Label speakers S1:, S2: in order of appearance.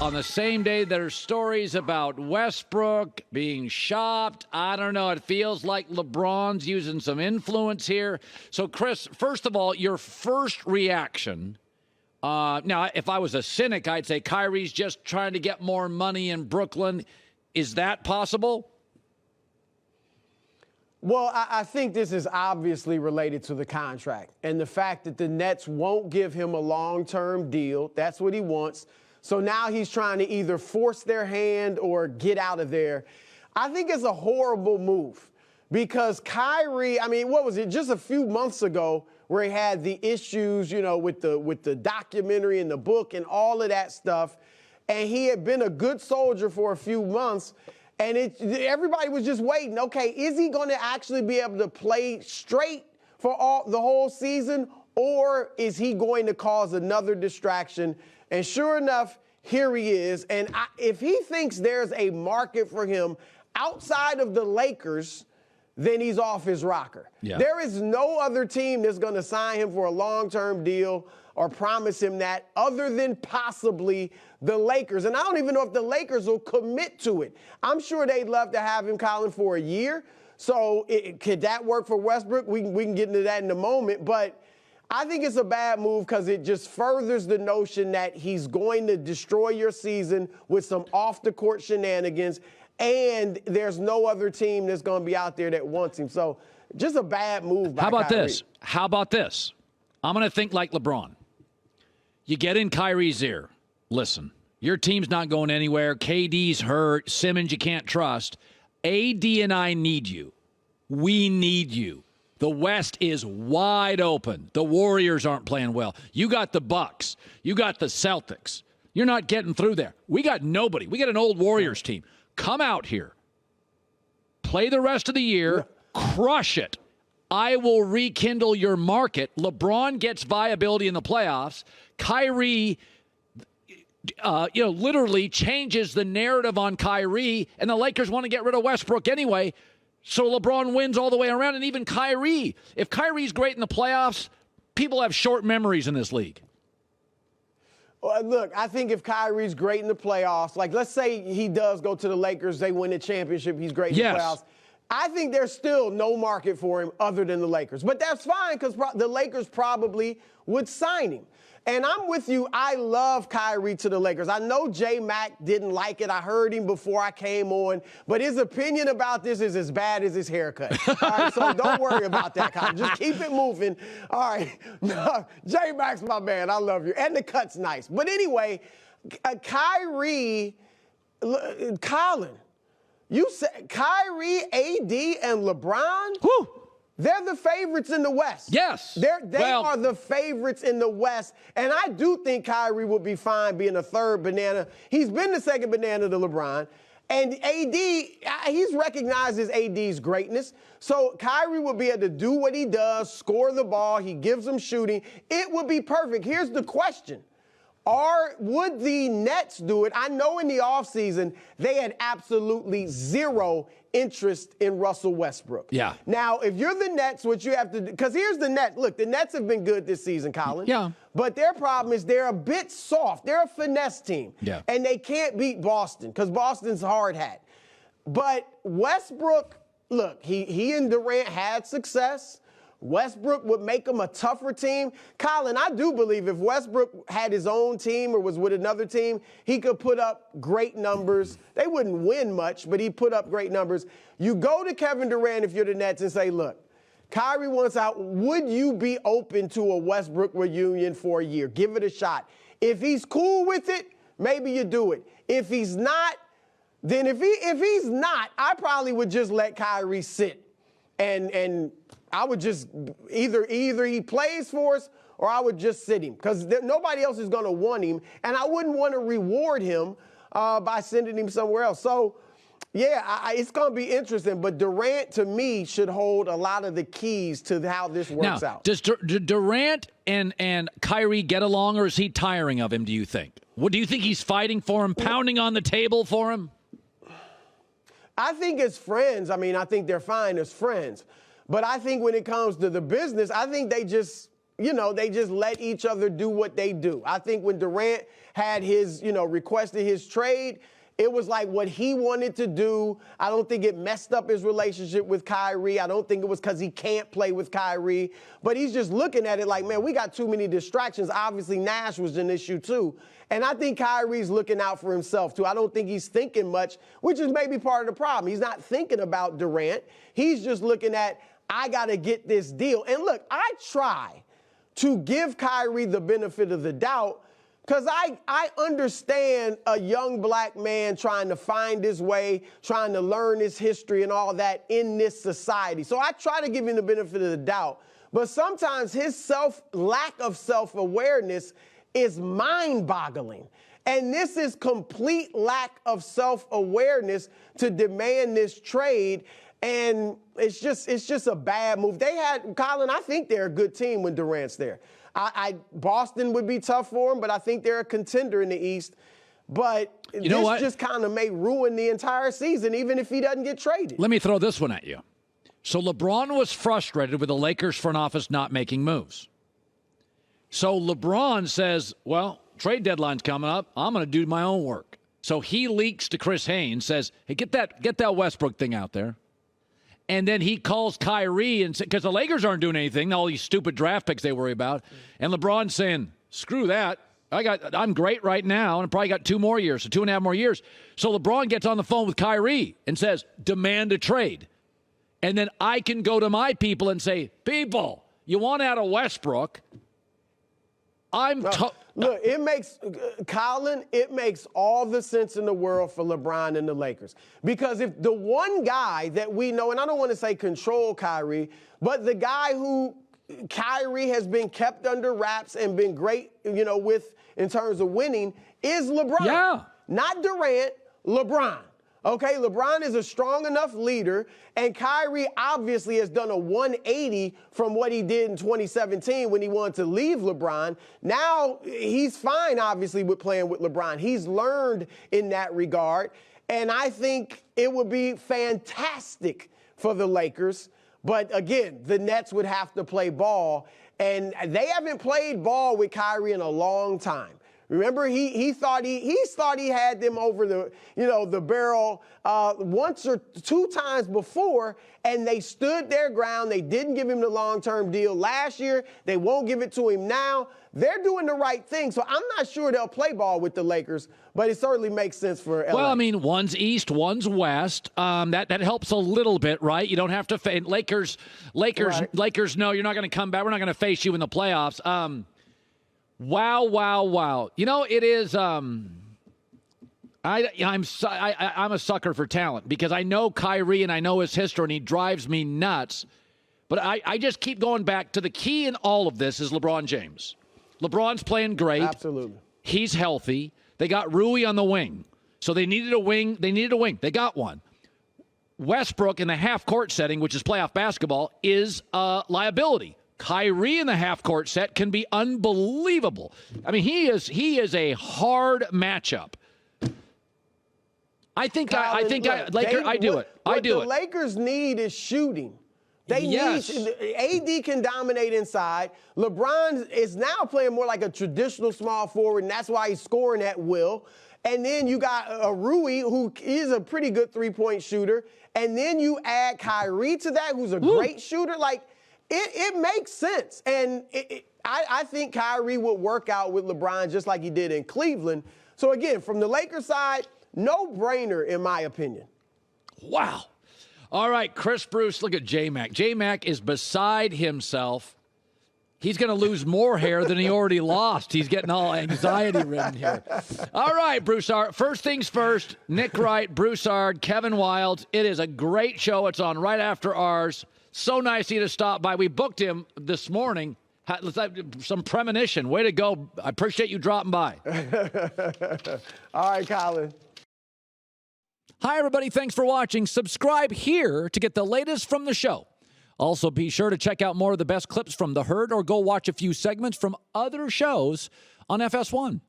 S1: on the same day there's stories about Westbrook being shopped. I don't know. It feels like LeBron's using some influence here. So, Chris, first of all, your first reaction. Now, if I was a cynic, I'd say Kyrie's just trying to get more money in Brooklyn. Is that possible?
S2: Well, I think this is obviously related to the contract and the fact that the Nets won't give him a long-term deal. That's what he wants. So now he's trying to either force their hand or get out of there. I think it's a horrible move because Kyrie, I mean, what was it, just a few months ago where he had the issues, you know, with the documentary and the book and all of that stuff. And he had been a good soldier for a few months. And everybody was just waiting. Okay, is he going to actually be able to play straight for the whole season, or is he going to cause another distraction? And sure enough, here he is. And if he thinks there's a market for him outside of the Lakers, then he's off his rocker. Yeah. There is no other team that's going to sign him for a long-term deal or promise him that other than possibly the Lakers. And I don't even know if the Lakers will commit to it. I'm sure they'd love to have him, Colin, for a year. So could that work for Westbrook? We can get into that in a moment. But I think it's a bad move because it just furthers the notion that he's going to destroy your season with some off-the-court shenanigans, and there's no other team that's going to be out there that wants him. So just a bad move by Kyrie.
S1: How about this? I'm going to think like LeBron. You get in Kyrie's ear. Listen, your team's not going anywhere. KD's hurt. Simmons you can't trust. AD and I need you. We need you. The West is wide open. The Warriors aren't playing well. You got the Bucks. You got the Celtics. You're not getting through there. We got nobody. We got an old Warriors team. Come out here. Play the rest of the year. Crush it. I will rekindle your market. LeBron gets viability in the playoffs. Kyrie, literally changes the narrative on Kyrie, and the Lakers want to get rid of Westbrook anyway. So LeBron wins all the way around, and even Kyrie. If Kyrie's great in the playoffs, people have short memories in this league.
S2: Well, look, I think if Kyrie's great in the playoffs, like let's say he does go to the Lakers, they win the championship, he's great in the playoffs. I think there's still no market for him other than the Lakers. But that's fine because the Lakers probably would sign him. And I'm with you. I love Kyrie to the Lakers. I know J-Mac didn't like it. I heard him before I came on. But his opinion about this is as bad as his haircut. All right, so don't worry about that, Kyrie. Just keep it moving. All right. No, J-Mac's my man. I love you. And the cut's nice. But anyway, Kyrie, Colin, you said Kyrie, AD, and LeBron?
S1: Whew.
S2: They're the favorites in the West.
S1: Yes.
S2: They are the favorites in the West. And I do think Kyrie would be fine being a third banana. He's been the second banana to LeBron. And AD, he's recognized as AD's greatness. So Kyrie will be able to do what he does, score the ball. He gives them shooting. It would be perfect. Here's the question. Would the Nets do it? I know in the offseason they had absolutely zero interest in Russell Westbrook.
S1: Yeah.
S2: Now, if you're the Nets, what you have to do, because here's the Nets. Look, the Nets have been good this season, Colin.
S1: Yeah.
S2: But their problem is they're a bit soft. They're a finesse team.
S1: Yeah.
S2: And they can't beat Boston because Boston's hard hat. But Westbrook, look, he and Durant had success. Westbrook would make them a tougher team. Colin, I do believe if Westbrook had his own team or was with another team, he could put up great numbers. They wouldn't win much, but he'd put up great numbers. You go to Kevin Durant if you're the Nets and say, look, Kyrie wants out. Would you be open to a Westbrook reunion for a year? Give it a shot. If he's cool with it, maybe you do it. If he's not, then if he's not, I probably would just let Kyrie sit and I would just either he plays for us or I would just sit him because nobody else is going to want him, and I wouldn't want to reward him by sending him somewhere else. So, yeah, it's going to be interesting. But Durant, to me, should hold a lot of the keys to how this works out.
S1: Does Durant and Kyrie get along, or is he tiring of him, do you think? What do you think he's fighting for him, pounding on the table for him?
S2: I think as friends, I think they're fine as friends. But I think when it comes to the business, I think they just they just let each other do what they do. I think when Durant had his, requested his trade, it was like what he wanted to do. I don't think it messed up his relationship with Kyrie. I don't think it was because he can't play with Kyrie. But he's just looking at it like, man, we got too many distractions. Obviously, Nash was an issue, too. And I think Kyrie's looking out for himself, too. I don't think he's thinking much, which is maybe part of the problem. He's not thinking about Durant. He's just looking at, I got to get this deal. And look, I try to give Kyrie the benefit of the doubt, because I understand a young black man trying to find his way, trying to learn his history and all that in this society. So I try to give him the benefit of the doubt. But sometimes his lack of self-awareness is mind-boggling. And this is complete lack of self-awareness to demand this trade. And it's just a bad move. Colin, I think they're a good team when Durant's there. Boston would be tough for them, but I think they're a contender in the East. But this just kind of may ruin the entire season, even if he doesn't get traded.
S1: Let me throw this one at you. So LeBron was frustrated with the Lakers front office not making moves. So LeBron says, well, trade deadline's coming up. I'm going to do my own work. So he leaks to Chris Haynes, says, hey, get that Westbrook thing out there. And then he calls Kyrie, and because the Lakers aren't doing anything, all these stupid draft picks they worry about. And LeBron's saying, screw that. I'm great right now, and I probably got 2 more years, so 2.5 more years. So LeBron gets on the phone with Kyrie and says, demand a trade. And then I can go to my people and say, people, you want out of Westbrook?
S2: Look, Colin, it makes all the sense in the world for LeBron and the Lakers. Because if the one guy that we know, and I don't want to say control Kyrie, but the guy who Kyrie has been kept under wraps and been great, with in terms of winning, is LeBron.
S1: Yeah.
S2: Not Durant, LeBron. Okay, LeBron is a strong enough leader, and Kyrie obviously has done a 180 from what he did in 2017 when he wanted to leave LeBron. Now he's fine, obviously, with playing with LeBron. He's learned in that regard, and I think it would be fantastic for the Lakers. But again, the Nets would have to play ball, and they haven't played ball with Kyrie in a long time. Remember, he thought he had them over the barrel once or 2 times before, and they stood their ground. They didn't give him the long-term deal last year. They won't give it to him now. They're doing the right thing, so I'm not sure they'll play ball with the Lakers, but it certainly makes sense for LA.
S1: Well, I mean, one's East, one's West. That helps a little bit, right? You don't have to Lakers. No, you're not going to come back. We're not going to face you in the playoffs. Wow. It is I'm a sucker for talent because I know Kyrie and I know his history and he drives me nuts. But I just keep going back to the key in all of this is LeBron James. LeBron's playing great.
S2: Absolutely.
S1: He's healthy. They got Rui on the wing. So they needed a wing. They got one. Westbrook in the half-court setting, which is playoff basketball, is a liability. Kyrie in the half-court set can be unbelievable. I mean, he is a hard matchup. I do it.
S2: What the Lakers need is shooting. Yes. AD can dominate inside. LeBron is now playing more like a traditional small forward, and that's why he's scoring at will. And then you got a Rui, who is a pretty good three-point shooter. And then you add Kyrie to that, who's a great shooter. Like, it makes sense. And I think Kyrie would work out with LeBron just like he did in Cleveland. So, again, from the Lakers side, no-brainer in my opinion.
S1: Wow. All right, Chris Bruce, look at J-Mac. J-Mac is beside himself. He's going to lose more hair than he already lost. He's getting all anxiety-ridden here. All right, Broussard. First things first, Nick Wright, Broussard, Kevin Wild. It is a great show. It's on right after ours. So nice of you to stop by. We booked him this morning. Some premonition. Way to go. I appreciate you dropping by.
S2: All right, Colin.
S1: Hi, everybody. Thanks for watching. Subscribe here to get the latest from the show. Also, be sure to check out more of the best clips from The Herd or go watch a few segments from other shows on FS1.